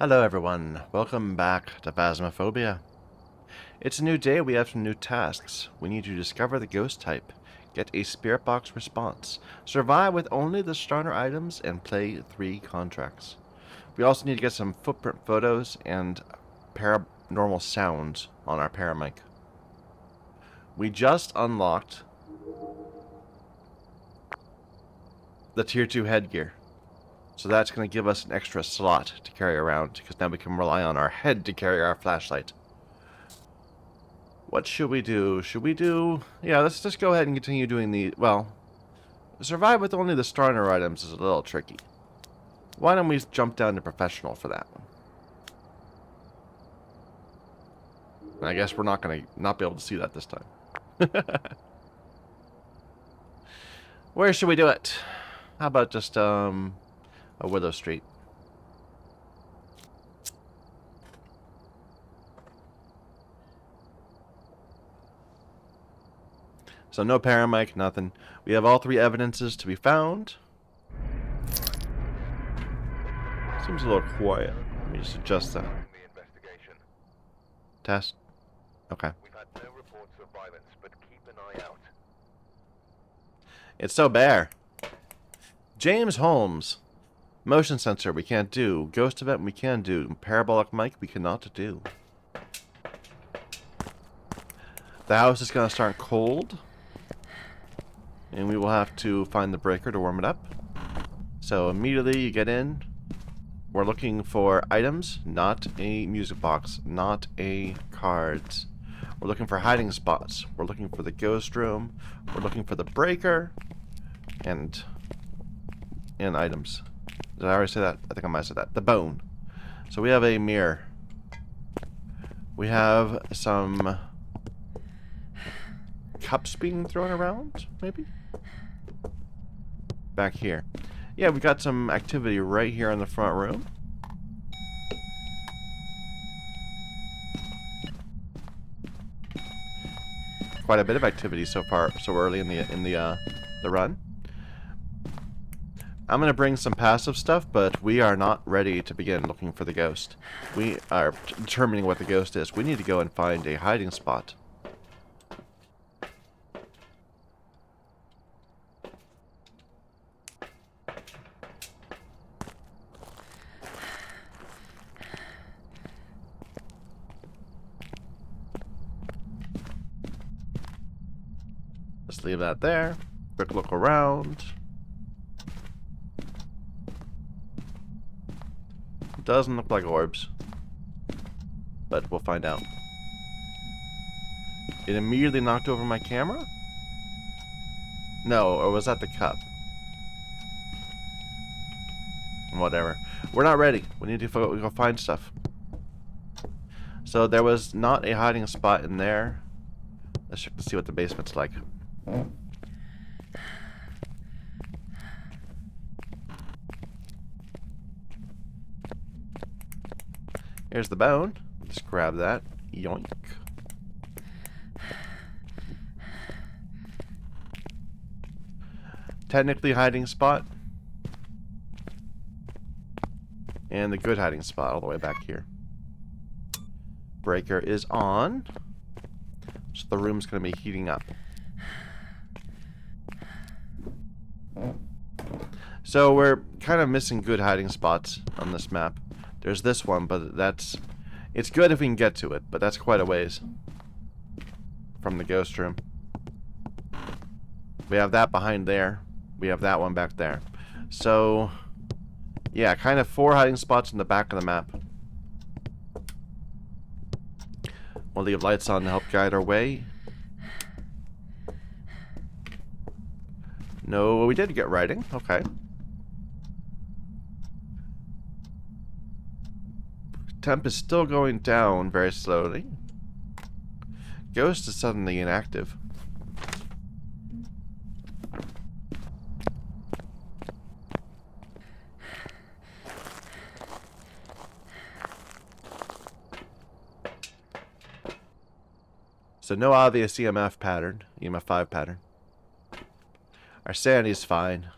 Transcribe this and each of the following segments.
Hello everyone, welcome back to Phasmophobia. It's a new day, we have some new tasks. We need to discover the ghost type, get a spirit box response, survive with only the starter items, and play 3 contracts. We also need to get some footprint photos and paranormal sounds on our paramic. We just unlocked the tier 2 headgear. So that's going to give us an extra slot to carry around, because now we can rely on our head to carry our flashlight. What should we do? Yeah, let's just go ahead and continue doing the... Well, survive with only the starter items is a little tricky. Why don't we jump down to professional for that one? I guess we're not going to not be able to see that this time. Where should we do it? How about just, a Willow Street? So no paramic, nothing. We have all 3 evidences to be found. Seems a little quiet. Let me just adjust that. Test. Okay. We've had no reports of violence, but keep an eye out. It's so bare. James Holmes. Motion sensor we can't do. Ghost event we can do. Parabolic mic we cannot do. The house is going to start cold. And we will have to find the breaker to warm it up. So immediately you get in. We're looking for items, not a music box, not a cards. We're looking for hiding spots. We're looking for the ghost room. We're looking for the breaker. And items. Did I already say that? I think I might have said that. The bone. So we have a mirror. We have some cups being thrown around, maybe? Back here. Yeah, we got some activity right here in the front room. Quite a bit of activity so far, so early in the run. I'm going to bring some passive stuff, but we are not ready to begin looking for the ghost. We are determining what the ghost is. We need to go and find a hiding spot. Let's leave that there. Quick look around. Doesn't look like orbs, but we'll find out. It immediately knocked over my camera? No, or was that the cup? Whatever. We're not ready. We need to go find stuff. So there was not a hiding spot in there. Let's check to see what the basement's like. Here's the bone. Just grab that. Yoink. Technically hiding spot. And the good hiding spot all the way back here. Breaker is on. So the room's going to be heating up. So we're kind of missing good hiding spots on this map. There's this one, but it's good if we can get to it, but that's quite a ways from the ghost room. We have that behind there. We have that one back there. So, yeah, kind of 4 hiding spots in the back of the map. We'll leave lights on to help guide our way. No, we did get writing. Okay. Temp is still going down very slowly. Ghost is suddenly inactive. So no obvious EMF pattern, EMF 5 pattern. Our sanity's fine.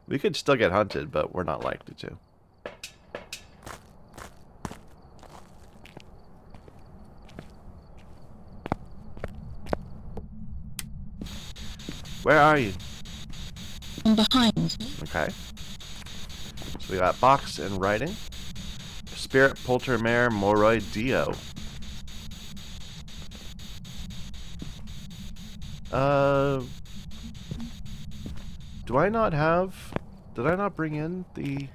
We could still get hunted, but we're not likely to. Where are you? I'm behind. Okay. So we got box and writing. Spirit Poltermare Moroi Dio. Do I not have... Did I not bring in the...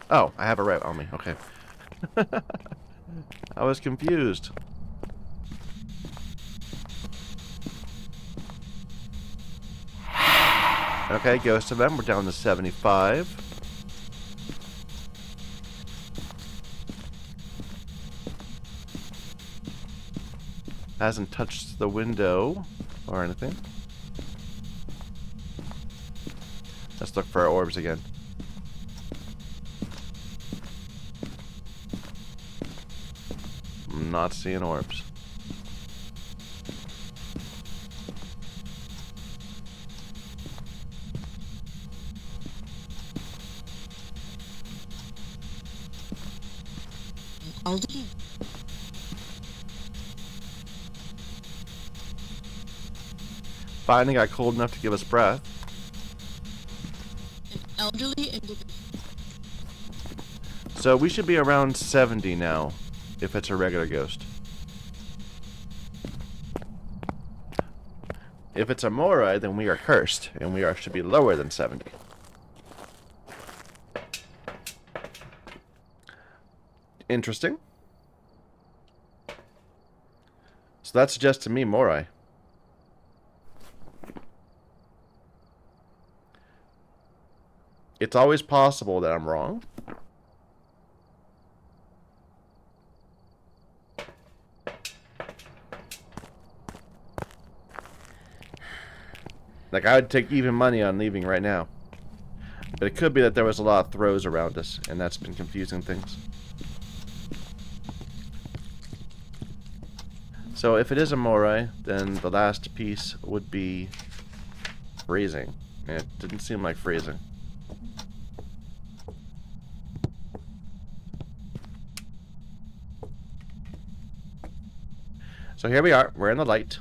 Oh, I have it right on me. Okay. I was confused. Okay, Ghost of M. We're down to 75. Hasn't touched the window or anything. Let's look for our orbs again. I'm not seeing orbs. Elderly. Finally got cold enough to give us breath. An elderly individual. So we should be around 70 now, if it's a regular ghost. If it's a Moroi, then we are cursed, and we should be lower than 70. Interesting. So that suggests to me Moroi. It's always possible that I'm wrong. Like, I would take even money on leaving right now. But it could be that there was a lot of throws around us, and that's been confusing things. So if it is a Moroi, then the last piece would be freezing. It didn't seem like freezing. So here we are. We're in the light.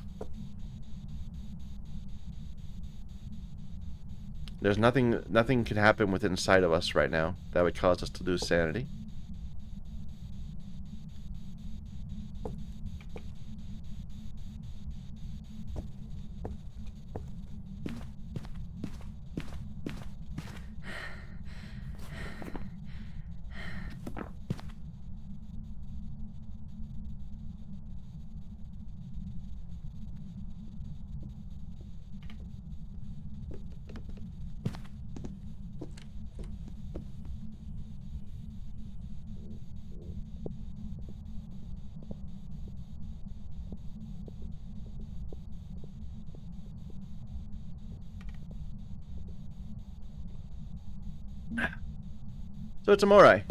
There's nothing could happen within sight of us right now that would cause us to lose sanity. So it's a Moroi.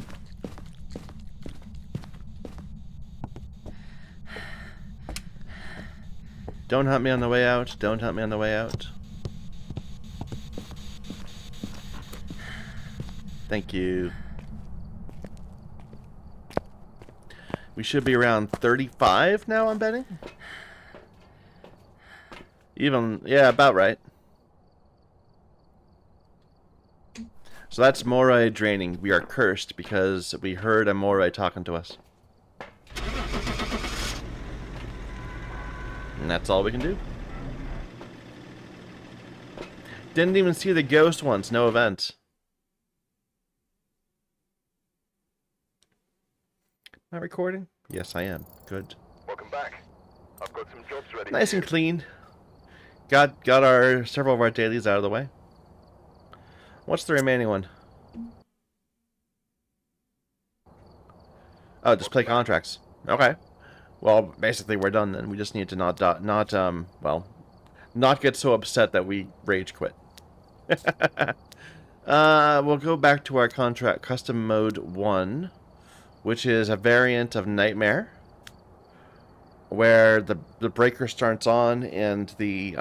Don't hunt me on the way out. Don't hunt me on the way out. Thank you. We should be around 35 now, I'm betting. Even, yeah, about right. So that's Moroi draining. We are cursed because we heard a Moroi talking to us. And that's all we can do. Didn't even see the ghost once. No event. Am I recording? Yes, I am. Good. Welcome back. I've got some jobs ready. Nice and clean. Got our several of our dailies out of the way. What's the remaining one? Oh, display contracts. Okay. Well, basically we're done then. We just need to not get so upset that we rage quit. We'll go back to our contract custom mode 1, which is a variant of Nightmare, where the breaker starts on and the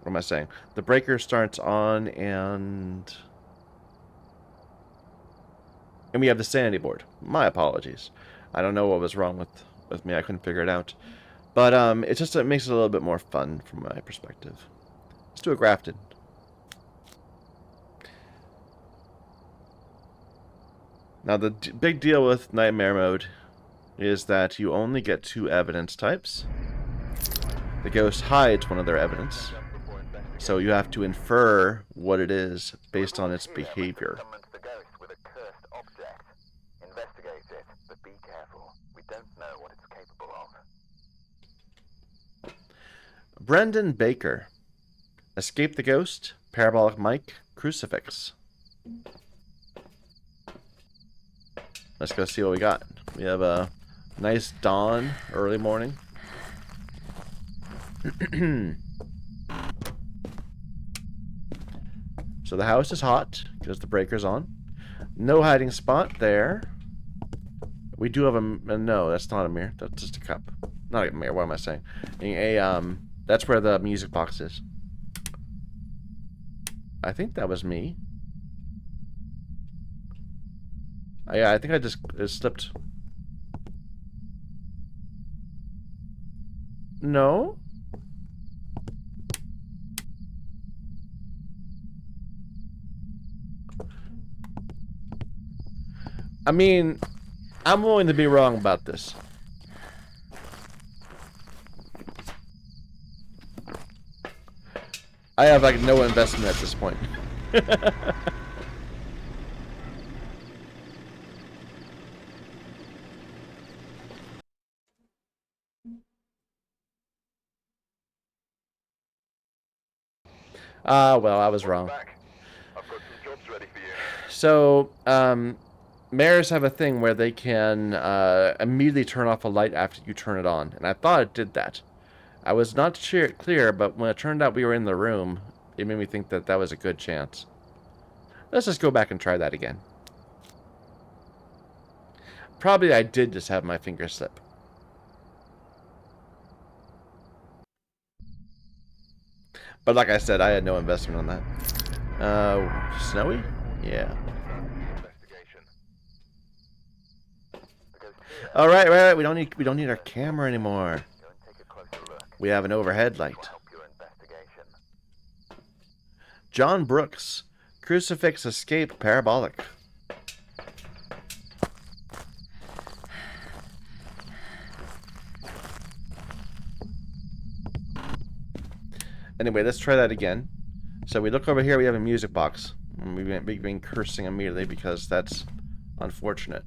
what am I saying? The breaker starts on and we have the sanity board. My apologies. I don't know what was wrong with me. I couldn't figure it out. But it makes it a little bit more fun from my perspective. Let's do a grafted. Now the big deal with nightmare mode is that you only get 2 evidence types. The ghost hides one of their evidence, so you have to infer what it is based on its behavior. Summons the ghost with a cursed object. Investigate it, but be careful. We don't know what it's capable of. Brendan Baker. Escape the ghost, parabolic mic, crucifix. Let's go see what we got. We have a nice dawn, early morning. So the house is hot because the breaker's on. No hiding spot there. We do have a no, that's not a mirror. That's just a cup. Not a mirror. What am I saying? That's where the music box is. I think that was me. Yeah, I think I just slipped. No? I mean, I'm willing to be wrong about this. I have like no investment at this point. Well, I was wrong. Back. I've got some jobs ready for you. So, mayors have a thing where they can immediately turn off a light after you turn it on, and I thought it did that. I was not clear, but when it turned out we were in the room, it made me think that that was a good chance. Let's just go back and try that again. Probably I did just have my finger slip. But like I said, I had no investment on that. Snowy? Yeah. All right, right. We don't need our camera anymore. We have an overhead light. John Brooks, crucifix escape parabolic. Anyway, let's try that again. So we look over here, we have a music box. And we've been cursing immediately because that's unfortunate.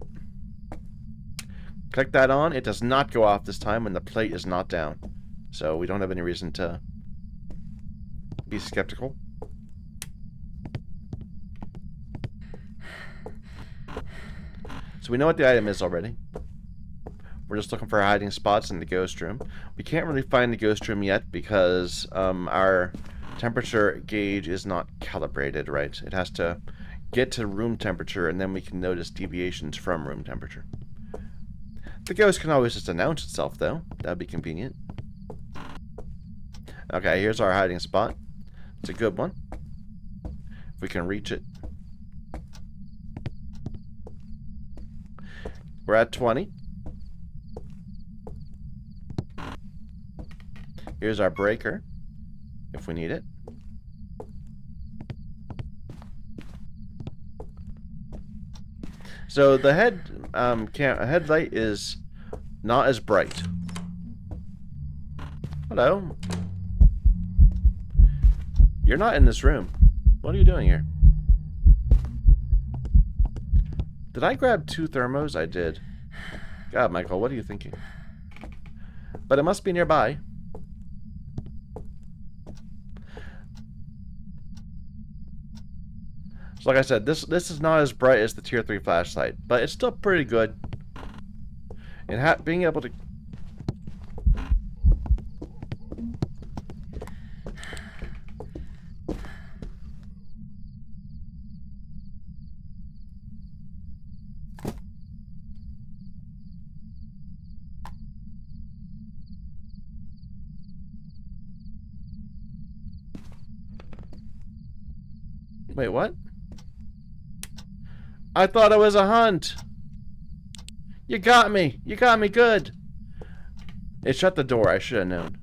Click that on. It does not go off this time when the plate is not down. So we don't have any reason to be skeptical. So we know what the item is already. We're just looking for hiding spots in the ghost room. We can't really find the ghost room yet because our temperature gauge is not calibrated right. It has to get to room temperature and then we can notice deviations from room temperature. The ghost can always just announce itself though. That would be convenient. Okay, here's our hiding spot. It's a good one. If we can reach it. We're at 20. Here's our breaker, if we need it. So the headlight is not as bright. Hello. You're not in this room. What are you doing here? Did I grab 2 thermos? I did. God, Michael, what are you thinking? But it must be nearby. So like I said, this is not as bright as the tier 3 flashlight, but it's still pretty good. And being able to... Wait, what? I thought it was a hunt. You got me. You got me good. It shut the door. I should have known.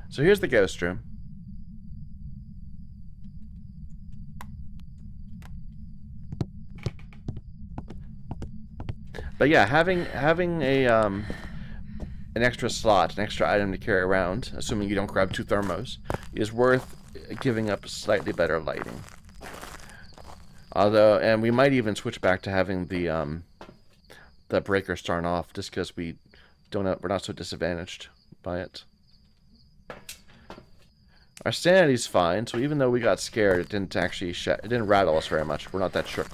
So here's the ghost room. But yeah, having a an extra slot, an extra item to carry around, assuming you don't grab 2 thermos, is worth giving up slightly better lighting. Although, and we might even switch back to having the breaker start off, just because we're not so disadvantaged by it. Our sanity's fine, so even though we got scared, it didn't actually it didn't rattle us very much. We're not that shook.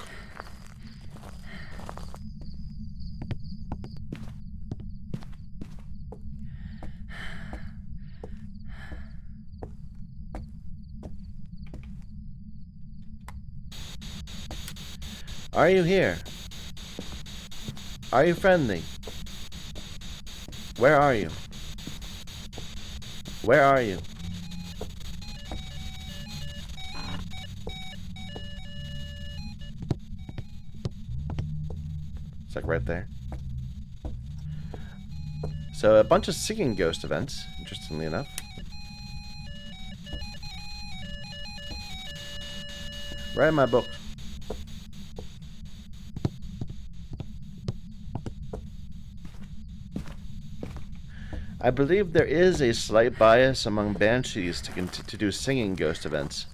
Are you here? Are you friendly? Where are you? Where are you? It's like right there. So a bunch of singing ghost events, interestingly enough. Right in my book. I believe there is a slight bias among banshees to do singing ghost events.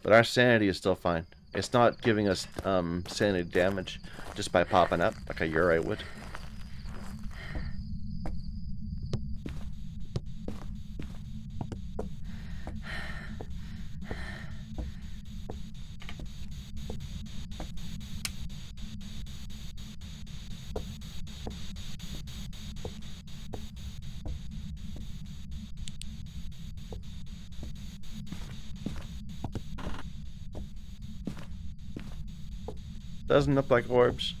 But our sanity is still fine. It's not giving us sanity damage just by popping up like a Urei would. Doesn't look like orbs.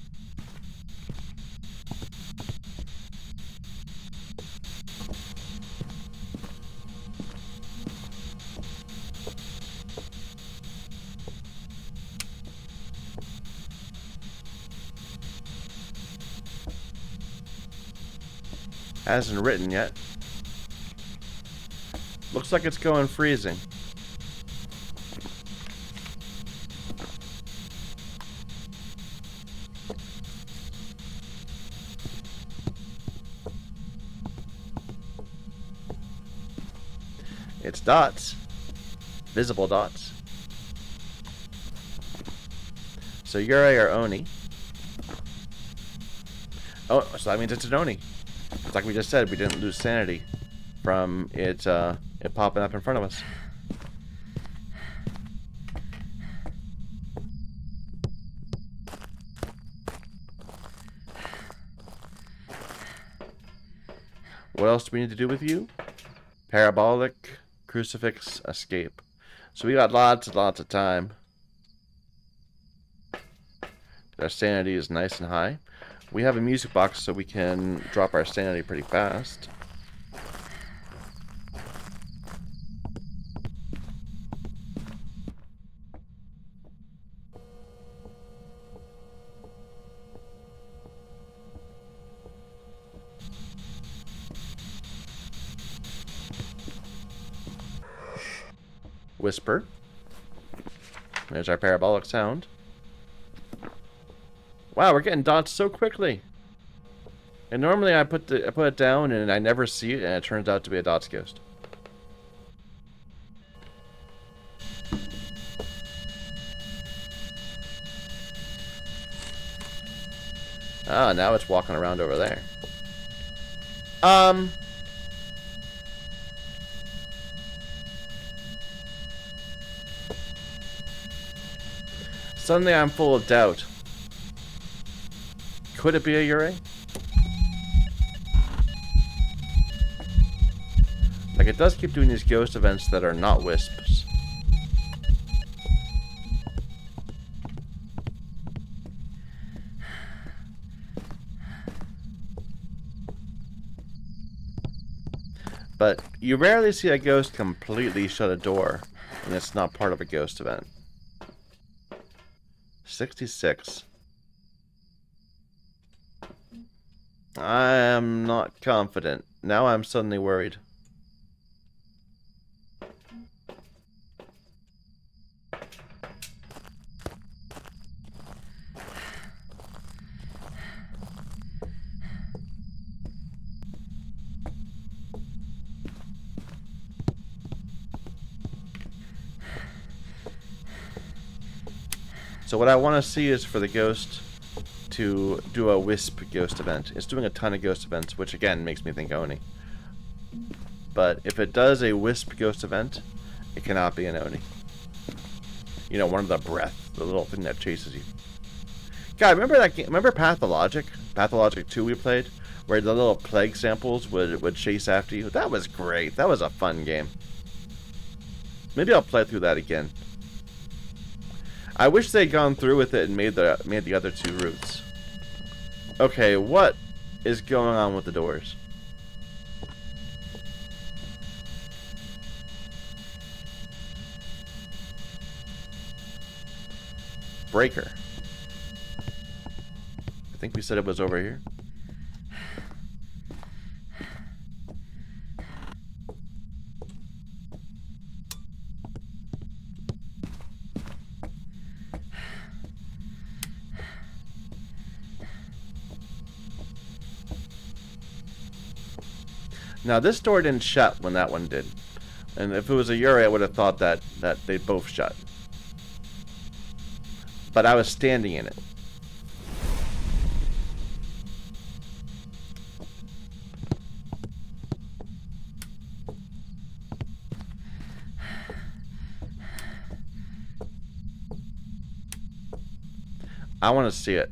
Hasn't written yet. Looks like it's going freezing. It's dots. Visible dots. So Urei or Oni. Oh, so that means it's an Oni. It's like we just said, we didn't lose sanity from it popping up in front of us. What else do we need to do with you? Parabolic, crucifix, escape. So we got lots and lots of time. Our sanity is nice and high. We have a music box so we can drop our sanity pretty fast. Whisper. There's our parabolic sound. Wow, we're getting dots so quickly. And normally I put it down and I never see it, and it turns out to be a dots ghost. Ah, now it's walking around over there. Suddenly I'm full of doubt. Could it be a Urei? Like, it does keep doing these ghost events that are not wisps. But you rarely see a ghost completely shut a door when it's not part of a ghost event. 66. I am not confident. Now I'm suddenly worried. So what I want to see is for the ghost to do a wisp ghost event. It's doing a ton of ghost events, which again makes me think Oni. But if it does a wisp ghost event, it cannot be an Oni. You know, one of the breath, the little thing that chases you. God, remember that game? Remember Pathologic? Pathologic 2 we played? Where the little plague samples would chase after you? That was great. That was a fun game. Maybe I'll play through that again. I wish they'd gone through with it and made the other two routes. Okay, what is going on with the doors? Breaker. I think we said it was over here. Now this door didn't shut when that one did. And if it was a Yuri, I would have thought that they both shut. But I was standing in it. I want to see it.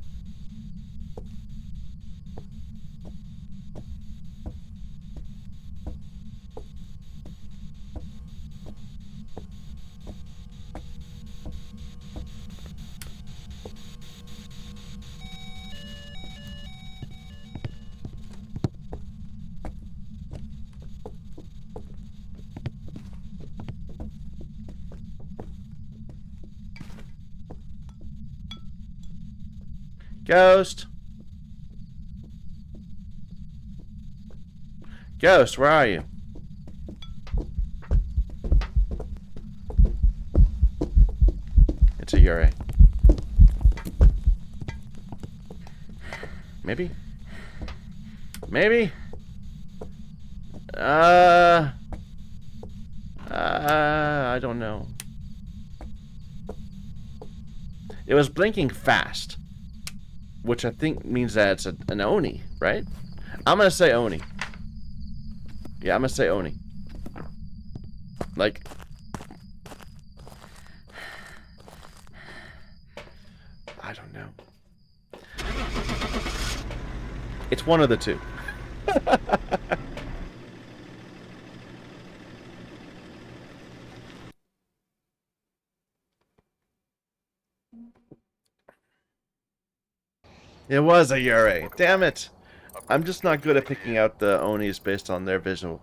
Ghost! Ghost, where are you? It's a Yuri. Maybe? Maybe? I don't know. It was blinking fast. Which I think means that it's an Oni, right? I'm gonna say Oni. Yeah, I'm gonna say Oni. Like... I don't know. It's one of the two. It was a Yuri. Damn it. I'm just not good at picking out the Onis based on their visual.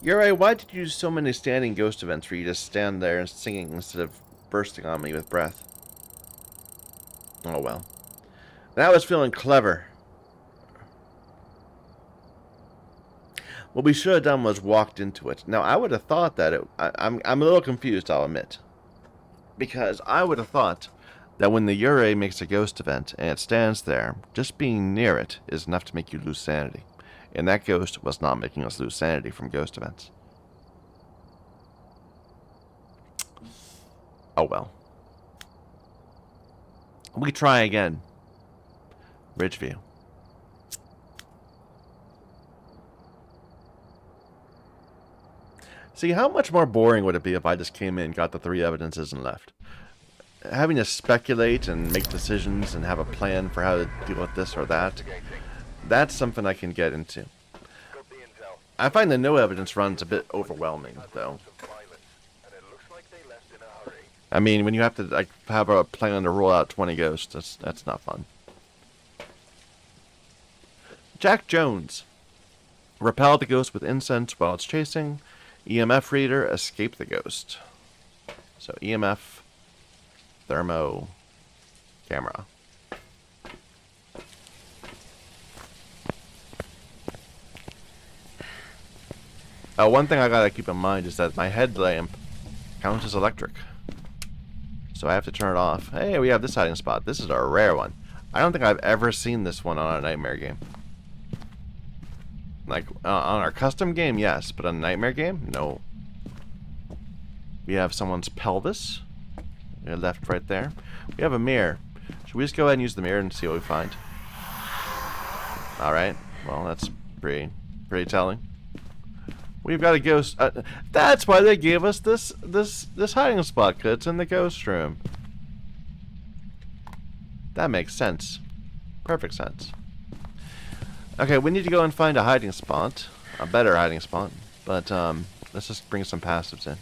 Yuri, why did you use so many standing ghost events where you just stand there and singing instead of bursting on me with breath? Oh well. That was feeling clever. What we should have done was walked into it. Now, I would have thought that I'm a little confused, I'll admit. Because I would have thought that when the Yuri makes a ghost event and it stands there, just being near it is enough to make you lose sanity. And that ghost was not making us lose sanity from ghost events. Oh well. We try again. Ridgeview. See, how much more boring would it be if I just came in, got the 3 evidences, and left? Having to speculate and make decisions and have a plan for how to deal with this or that, that's something I can get into. I find the no evidence runs a bit overwhelming, though. I mean, when you have to like have a plan to roll out 20 ghosts, that's not fun. Jack Jones. Repel the ghost with incense while it's chasing. EMF reader, escape the ghost. So EMF, thermo, camera. One thing I gotta keep in mind is that my headlamp counts as electric. So I have to turn it off. Hey, we have this hiding spot. This is a rare one. I don't think I've ever seen this one on a Nightmare game. Like, on our custom game, yes, but on a Nightmare game, no. We have someone's pelvis. Left right there. We have a mirror. Should we just go ahead and use the mirror and see what we find? Alright, well, that's pretty telling. We've got a ghost. That's why they gave us this hiding spot, because it's in the ghost room. That makes sense. Perfect sense. Okay, we need to go and find a hiding spot. A better hiding spot. But, let's just bring some passives in.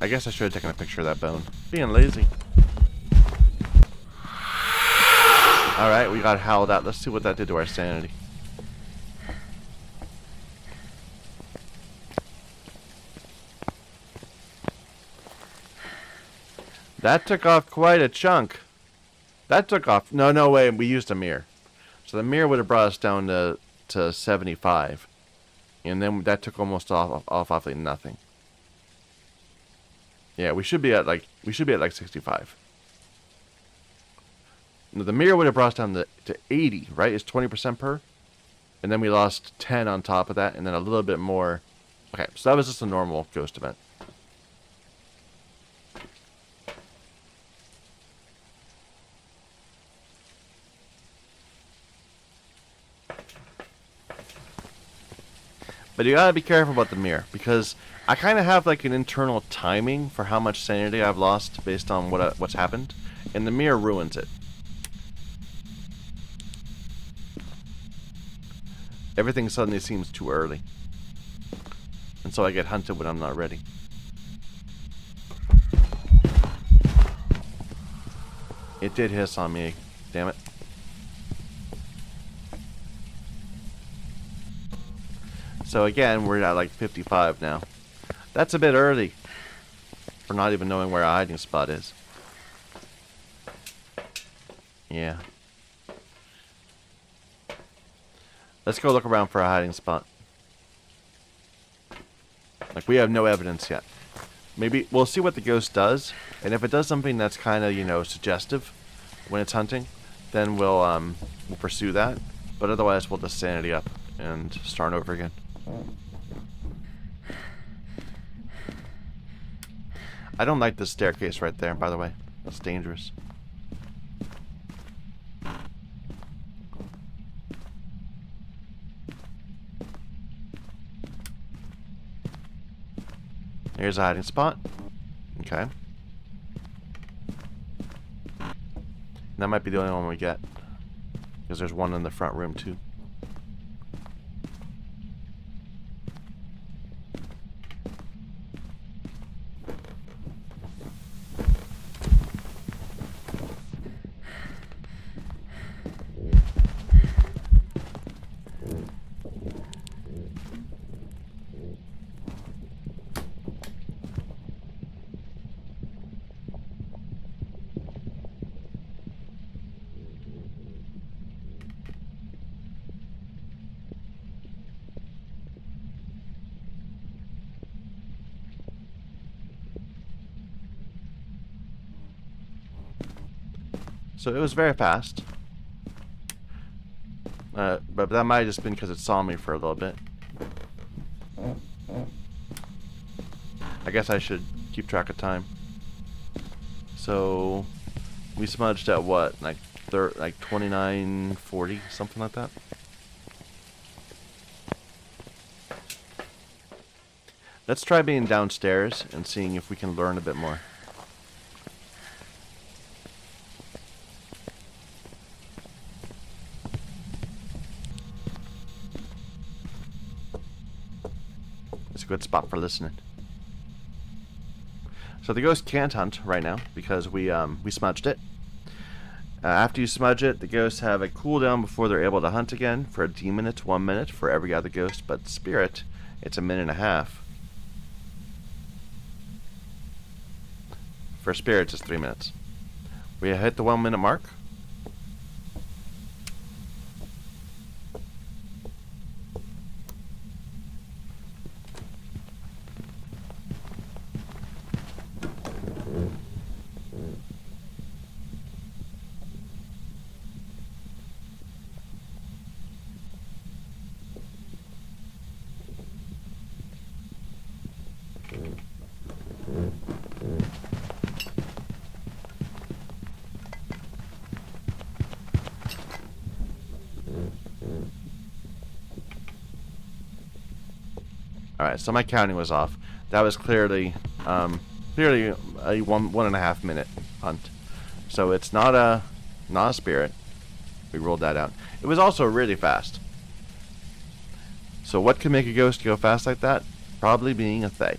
I guess I should have taken a picture of that bone. Being lazy. Alright, we got howled out. Let's see what that did to our sanity. That took off quite a chunk. That took off... No way. We used a mirror. So the mirror would have brought us down to 75. And then that took almost off awfully nothing. Yeah, we should be at like 65. Now, the mirror would have brought us down to 80, right? It's 20% per. And then we lost 10 on top of that, and then a little bit more. Okay, so that was just a normal ghost event. But you gotta be careful about the mirror, because I kind of have like an internal timing for how much sanity I've lost based on what's happened, and the mirror ruins it. Everything suddenly seems too early, and so I get hunted when I'm not ready. It did hiss on me, damn it. So again, we're at like 55 now. That's a bit early for not even knowing where a hiding spot is. Yeah. Let's go look around for a hiding spot. Like, we have no evidence yet. Maybe we'll see what the ghost does, and if it does something that's kind of, you know, suggestive when it's hunting, then we'll pursue that. But otherwise, we'll just sanity up and start over again. I don't like this staircase right there, by the way. That's dangerous. Here's a hiding spot. Okay. That might be the only one we get, because there's one in the front room too. So it was very fast. But that might have just been because it saw me for a little bit. I guess I should keep track of time. So we smudged at what? Like 29:40, something like that. Let's try being downstairs and seeing if we can learn a bit more. It's a good spot for listening. So the ghost can't hunt right now because we smudged it. After you smudge it, the ghosts have a cooldown before they're able to hunt again. For a demon, it's 1 minute for every other ghost, but spirit, it's 1.5 minutes. For spirits, it's 3 minutes. We hit the 1 minute mark. Alright, so my counting was off. That was clearly a 1.5 minute hunt. So it's not a spirit. We ruled that out. It was also really fast. So what could make a ghost go fast like that? Probably being a Fae.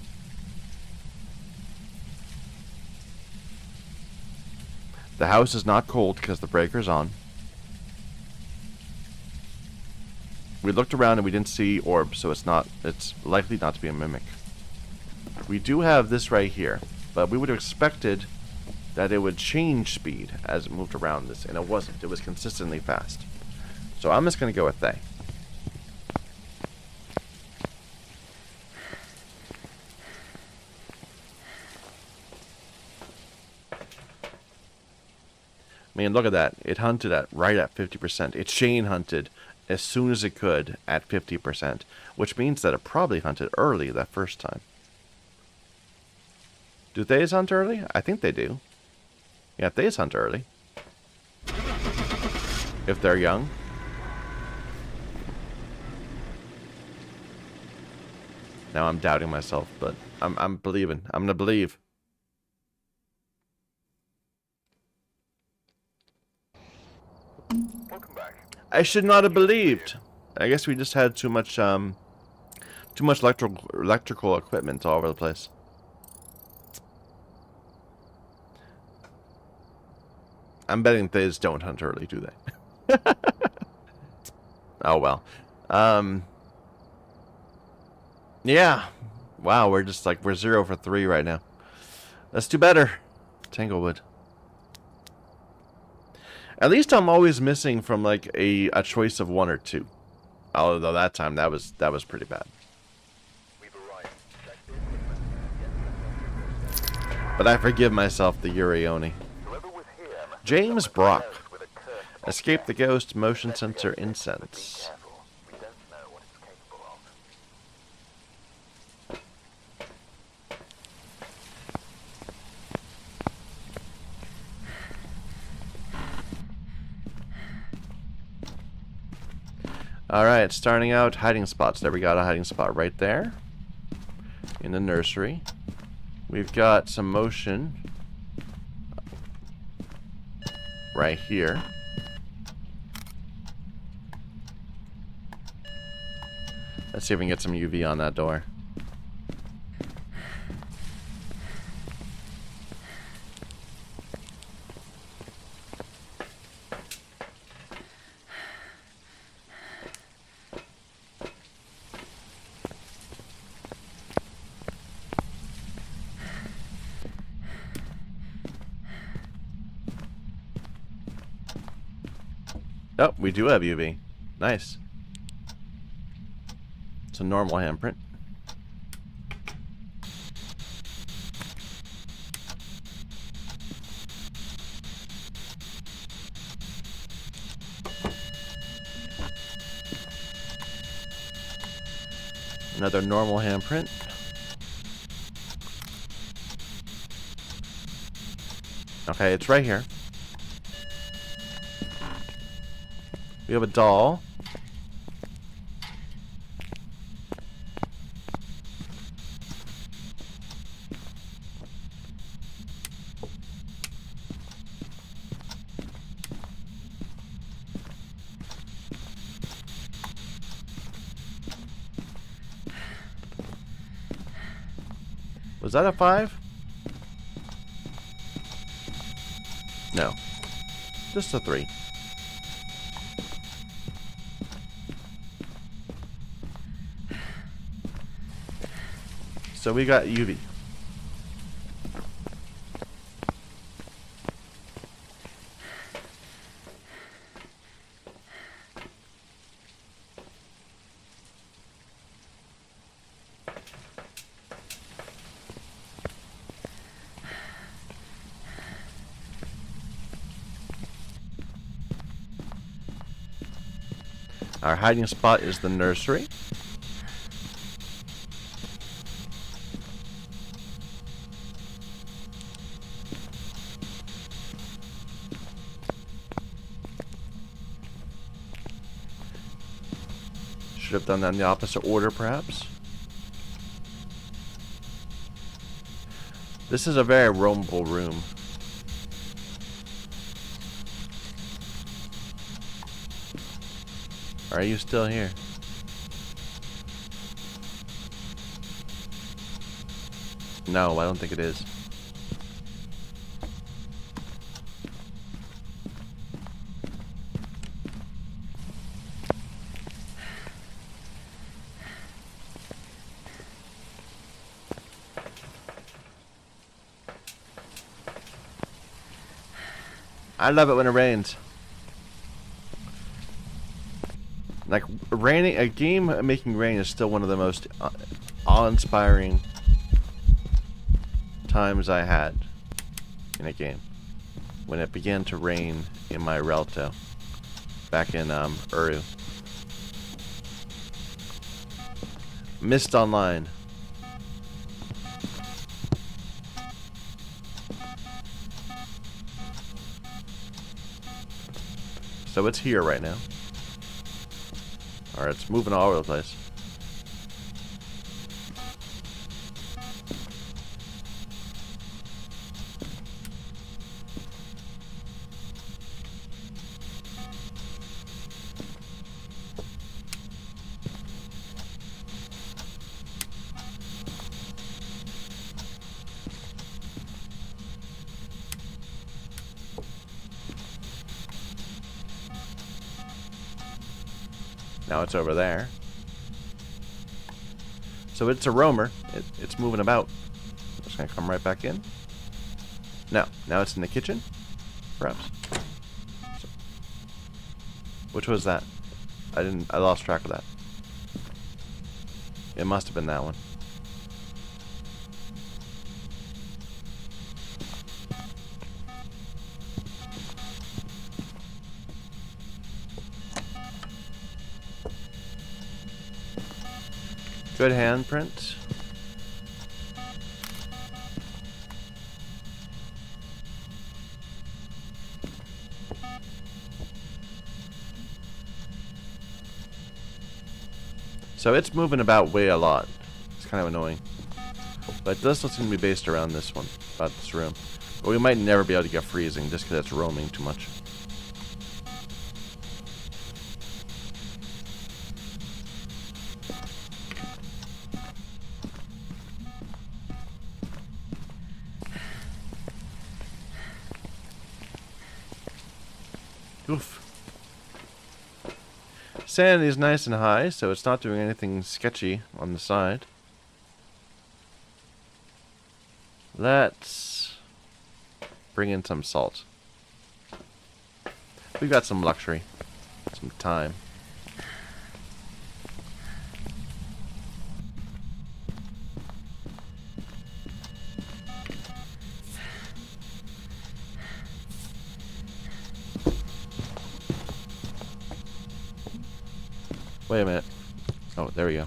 The house is not cold because the breaker's on. We looked around and we didn't see orbs, so it's likely not to be a mimic. We do have this right here, but we would have expected that it would change speed as it moved around this, and it wasn't. It was consistently fast. So I'm just going to go with Fae. I mean, look at that. It hunted right at 50%. It chain hunted as soon as it could at 50%, which means that it probably hunted early that first time. Do Thays hunt early? I think they do. Yeah, Thays hunt early. If they're young. Now I'm doubting myself, but I'm believing. I'm gonna believe. Welcome back. I should not have believed. I guess we just had too much electrical equipment all over the place. I'm betting Thays don't hunt early, do they? Oh well. Yeah. Wow, we're 0 for 3 right now. Let's do better. Tanglewood. At least I'm always missing from like a choice of 1 or 2. Although that time that was pretty bad. We've arrived. Check the equipment. But I forgive myself the Urioni. Whoever was here must have James someone Brock. else with a cursed Escape the object. ghost motion sensor Investigate it, but be incense. careful. We don't know what it's capable of. Alright, starting out, hiding spots. There, we got a hiding spot right there. In the nursery. We've got some motion. Right here. Let's see if we can get some UV on that door. Oh, we do have UV. Nice. It's a normal handprint. Another normal handprint. Okay, it's right here. We have a doll. Was that a 5? No. Just a 3. So we got UV. Our hiding spot is the nursery. Should have done that in the opposite order, perhaps. This is a very roamable room. Are you still here? No, I don't think it is. I love it when it rains. Like, raining, a game making rain is still one of the most awe-inspiring times I had in a game. When it began to rain in my Relto back in Uru. Mist Online. So it's here right now. Or it's moving all over the place. Now it's over there. So it's a roamer. It's moving about. Just gonna come right back in. No, now it's in the kitchen. Perhaps. So, which was that? I lost track of that. It must have been that one. Good handprint. So it's moving about way a lot. It's kind of annoying. But it does seem to be based around this one, about this room. But we might never be able to get freezing just because it's roaming too much. Oof. Sanity is nice and high, so it's not doing anything sketchy on the side. Let's bring in some salt. We've got some luxury, some time. Wait a minute. Oh, there we go.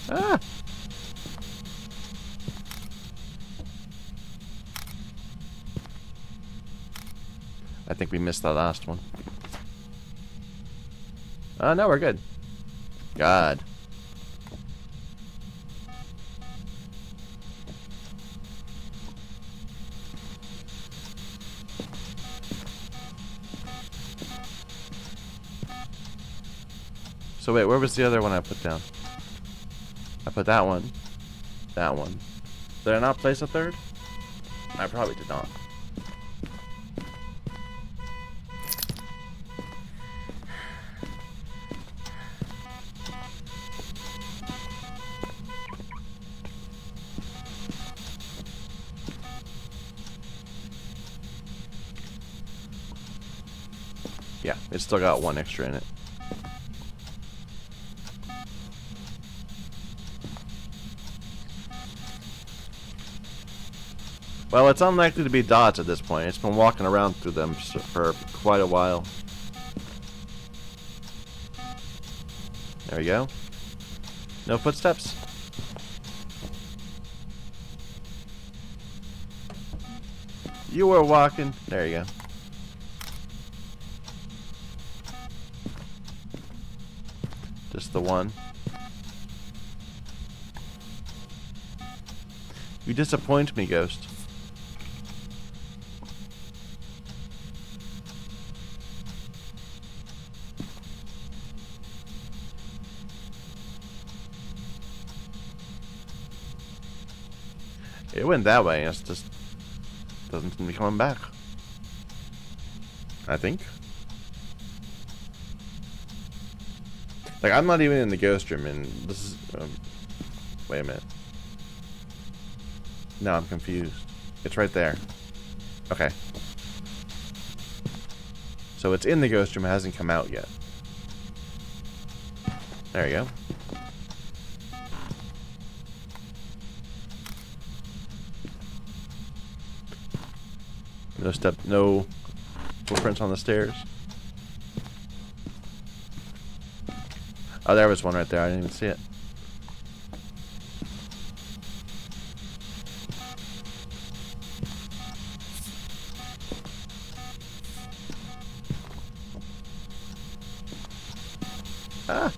Ah! I think we missed that last one. Oh, no, we're good. God. So wait, where was the other one I put down? I put that one. That one. Did I not place a third? I probably did not. Yeah, it's still got one extra in it. Well, it's unlikely to be dots at this point. It's been walking around through them for quite a while. There we go. No footsteps. You were walking. There you go. Just the one. You disappoint me, Ghost. It went that way, it's just doesn't seem to be coming back. I think. Like, I'm not even in the ghost room, and this is... wait a minute. No, I'm confused. It's right there. Okay. So it's in the ghost room, it hasn't come out yet. There you go. No footprints on the stairs. Oh, there was one right there. I didn't even see it. Ah.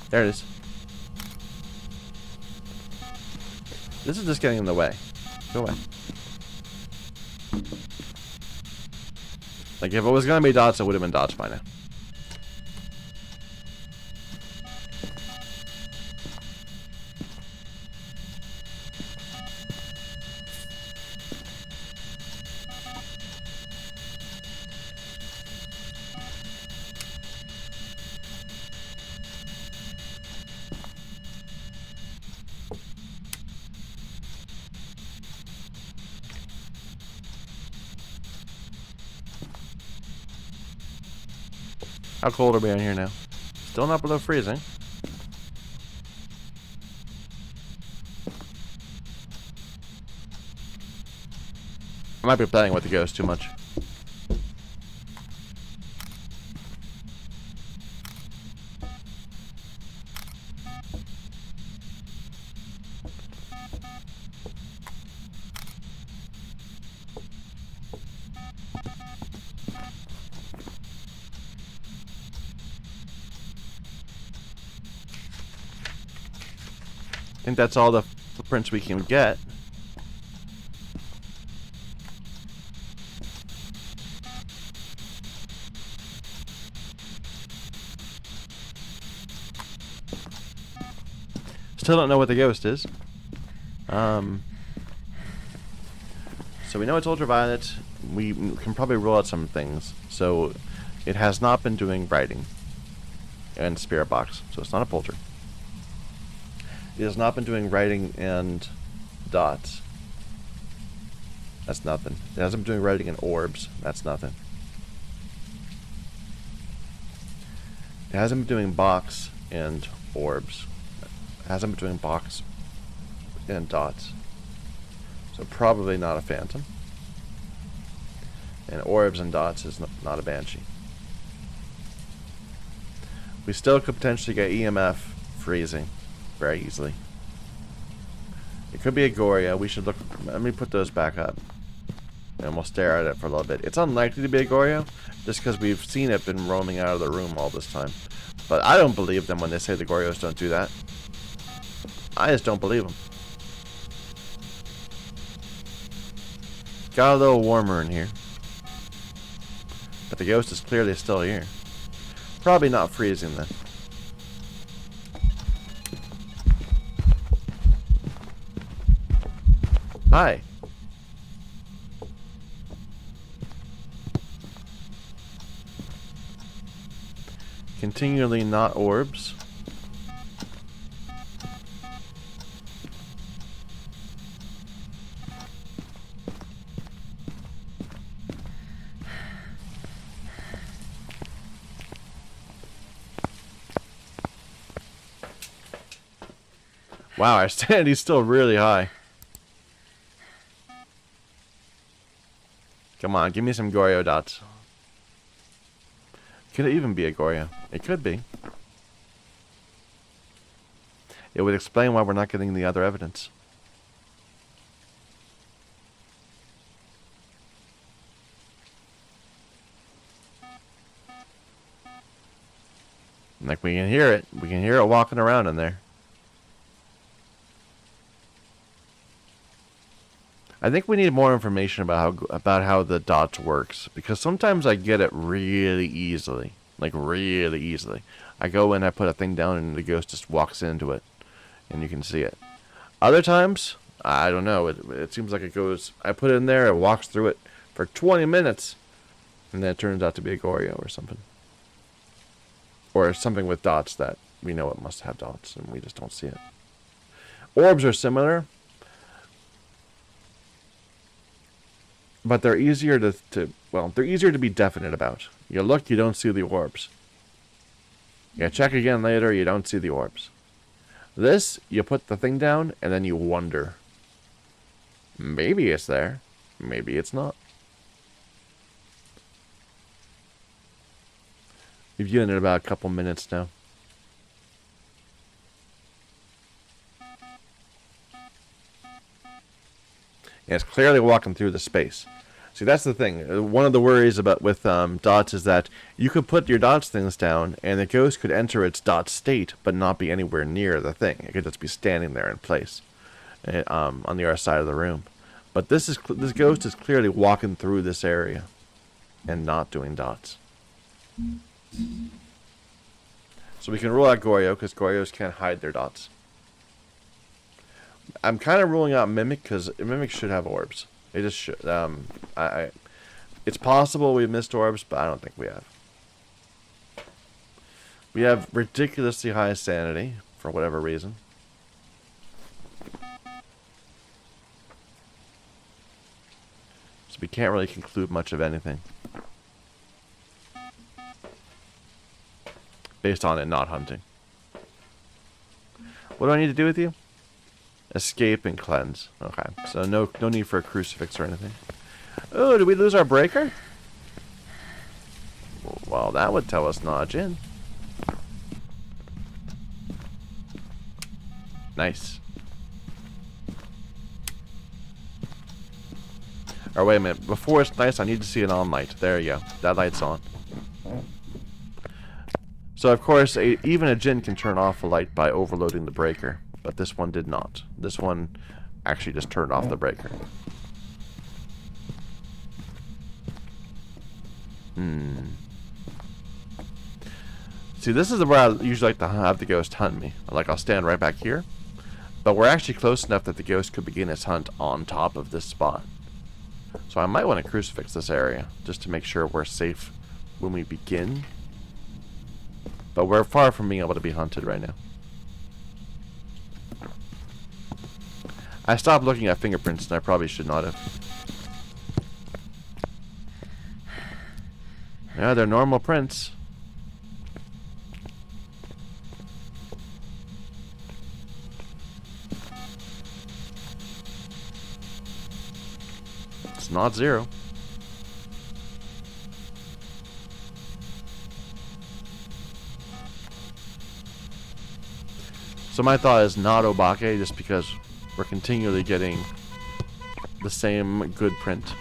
There it is. This is just getting in the way. Go away. Like, if it was gonna be dots, it would have been dots by now. How cold are we in here now? Still not below freezing. I might be playing with the ghost too much. I think that's all the footprints we can get. Still don't know what the ghost is. So we know it's ultraviolet. We can probably rule out some things. So it has not been doing writing and spirit box, so it's not a polter. It has not been doing writing and dots. That's nothing. It hasn't been doing writing and orbs. That's nothing. It hasn't been doing box and orbs. It hasn't been doing box and dots. So probably not a phantom. And orbs and dots is not a banshee. We still could potentially get EMF freezing very easily. It could be a Goria. We should look. Let me put those back up, and we'll stare at it for a little bit. It's unlikely to be a Goria, just because we've seen it been roaming out of the room all this time. But I don't believe them when they say the Gorios don't do that. I just don't believe them. Got a little warmer in here. But the ghost is clearly still here. Probably not freezing then. Hi. Continually not orbs. Wow, our sanity's still really high. Come on, give me some Goryo dots. Could it even be a Goryo? It could be. It would explain why we're not getting the other evidence. Like, we can hear it. We can hear it walking around in there. I think we need more information about how the dots works, because sometimes I get it really easily, like really easily. I go in, I put a thing down, and the ghost just walks into it, and you can see it. Other times, I don't know. It seems like it goes. I put it in there, it walks through it for 20 minutes, and then it turns out to be a Goryo or something, or something with dots that we know it must have dots, and we just don't see it. Orbs are similar. But they're easier they're easier to be definite about. You look, you don't see the orbs. You check again later, you don't see the orbs. This, you put the thing down, and then you wonder. Maybe it's there. Maybe it's not. We've given it about a couple minutes now. And it's clearly walking through the space. See, that's the thing. One of the worries with dots is that you could put your dots things down, and the ghost could enter its dot state, but not be anywhere near the thing. It could just be standing there in place, on the other side of the room. But this ghost is clearly walking through this area, and not doing dots. So we can rule out Goryo, because Goryos can't hide their dots. I'm kind of ruling out Mimic, because Mimic should have orbs. It just should. It's possible we missed orbs, but I don't think we have. We have ridiculously high sanity, for whatever reason. So we can't really conclude much of anything. Based on it not hunting. What do I need to do with you? Escape and cleanse. Okay, so no need for a crucifix or anything. Oh, did we lose our breaker? Well, that would tell us notch in. Nice. Or wait a minute. Before it's nice, I need to see an on light. There you go. That light's on. So, of course, even a djinn can turn off a light by overloading the breaker. But this one did not. This one actually just turned off the breaker. See, this is where I usually like to have the ghost hunt me. Like, I'll stand right back here. But we're actually close enough that the ghost could begin its hunt on top of this spot. So I might want to crucifix this area, just to make sure we're safe when we begin. But we're far from being able to be hunted right now. I stopped looking at fingerprints, and I probably should not have. Yeah, they're normal prints. It's not zero. So my thought is not Obake, just because we're continually getting the same good print.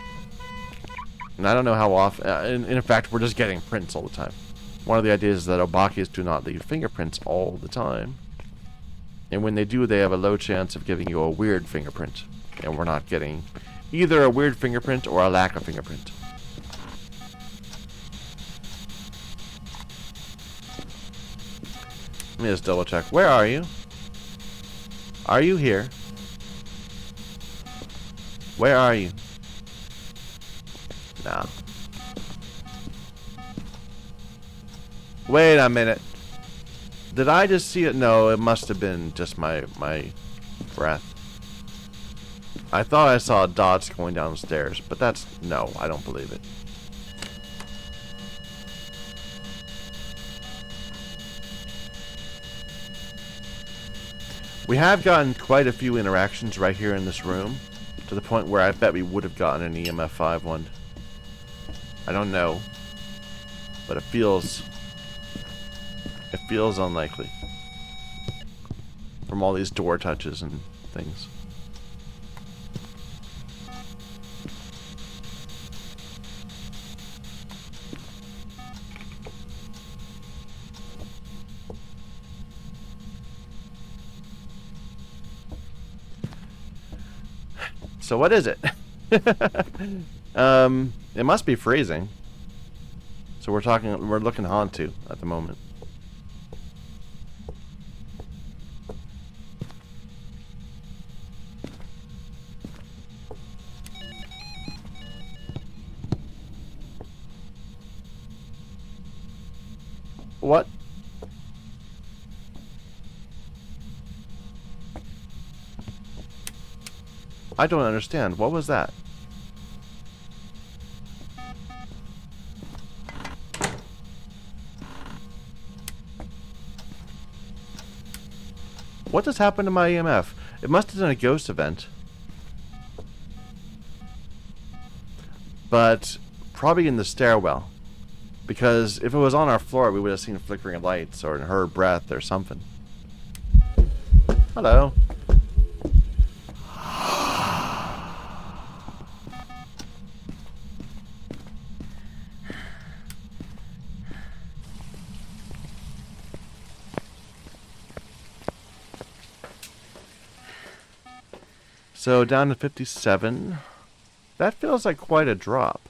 And I don't know how often. In fact, we're just getting prints all the time. One of the ideas is that Obakes do not leave fingerprints all the time. And when they do, they have a low chance of giving you a weird fingerprint. And we're not getting either a weird fingerprint or a lack of fingerprint. Let me just double check. Where are you? Are you here? Where are you? No. Wait a minute. Did I just see it? No, it must have been just my breath. I thought I saw dots going downstairs, but that's... No, I don't believe it. We have gotten quite a few interactions right here in this room, to the point where I bet we would have gotten an EMF 5 one. I don't know, but it feels unlikely from all these door touches and things. So what is it? It must be freezing. So we're looking Hantu at the moment. What? I don't understand. What was that? What just happened to my EMF? It must have done a ghost event. But probably in the stairwell. Because if it was on our floor, we would have seen flickering lights or heard breath or something. Hello. So down to 57. That feels like quite a drop.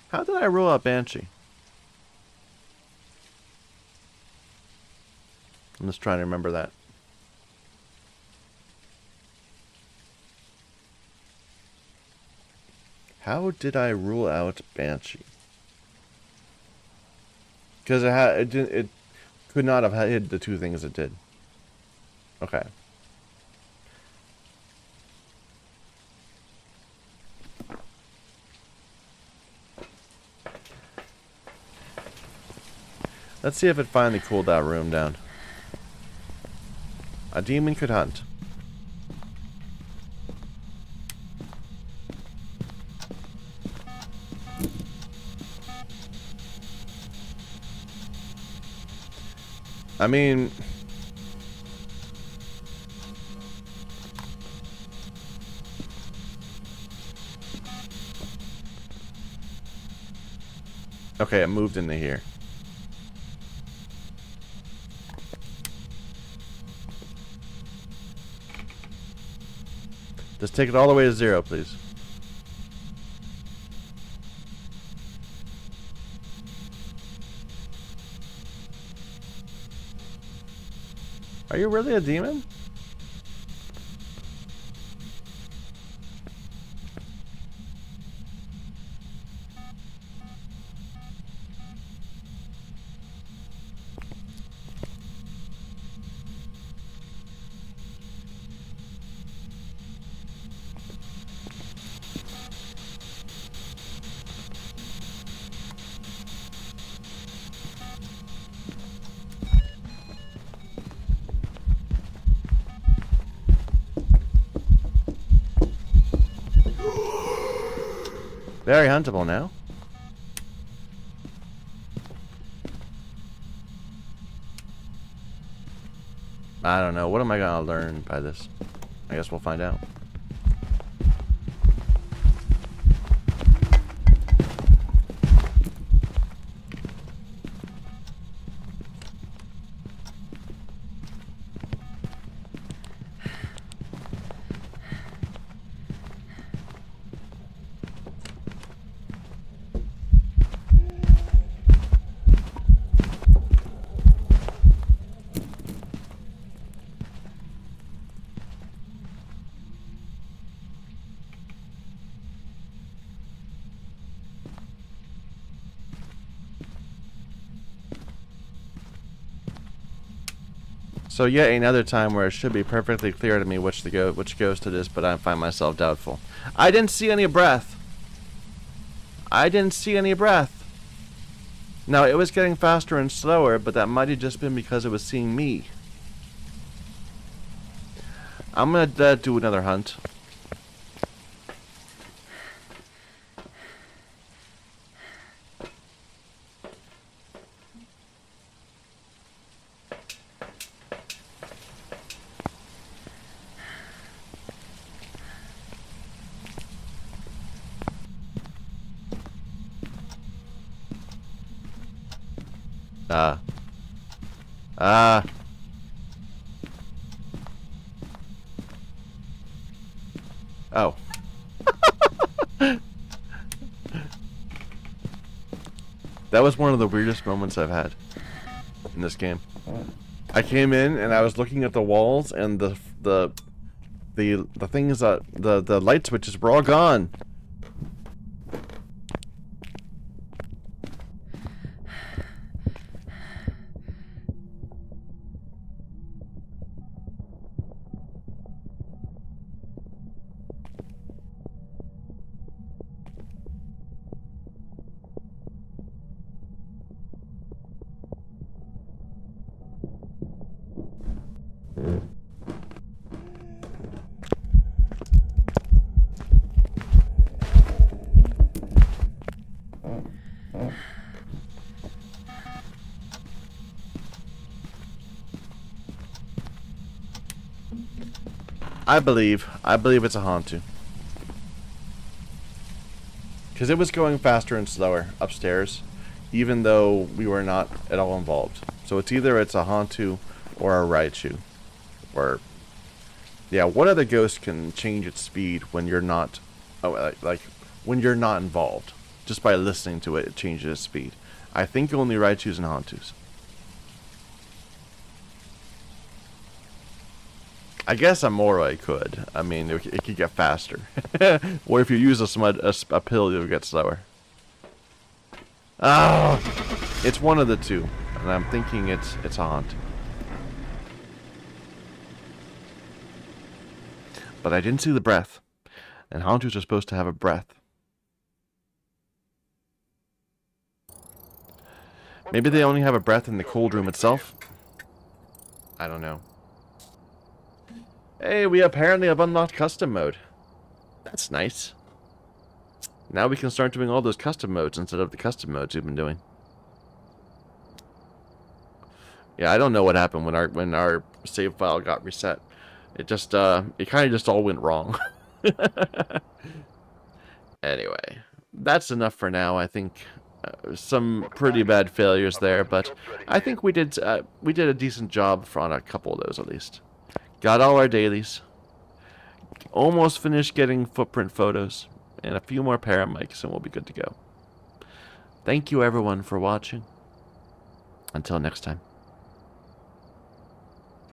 How did I rule out Banshee? I'm just trying to remember that. How did I rule out Banshee? Because it could not have hid the two things it did. Okay. Let's see if it finally cooled that room down. A demon could hunt. I mean... Okay, it moved into here. Just take it all the way to 0, please. Are you really a demon? Very huntable now. I don't know. What am I gonna learn by this? I guess we'll find out. So yet another time where it should be perfectly clear to me which ghost it is, but I find myself doubtful. I didn't see any breath. I didn't see any breath. Now, it was getting faster and slower, but that might have just been because it was seeing me. I'm gonna do another hunt. Oh. That was one of the weirdest moments I've had in this game. I came in and I was looking at the walls and the things that the light switches were all gone. I believe it's a Hantu. Because it was going faster and slower upstairs, even though we were not at all involved. So it's either a Hantu or a Raichu. Or, yeah, what other ghost can change its speed when you're not, like, when you're not involved? Just by listening to it, it changes its speed. I think only Raichus and Hantus. I guess a Moroi could. I mean, it could get faster. Or if you use a pill, you'll get slower. Oh! It's one of the two. And I'm thinking it's a Haunt. But I didn't see the breath. And Hauntus are supposed to have a breath. Maybe they only have a breath in the cold room itself? I don't know. Hey, we apparently have unlocked custom mode. That's nice. Now we can start doing all those custom modes instead of the custom modes we've been doing. Yeah, I don't know what happened when our save file got reset. It just it kind of just all went wrong. Anyway, that's enough for now. I think some pretty bad failures there, but I think we did a decent job on a couple of those at least. Got all our dailies. Almost finished getting footprint photos. And a few more paramics and we'll be good to go. Thank you everyone for watching. Until next time.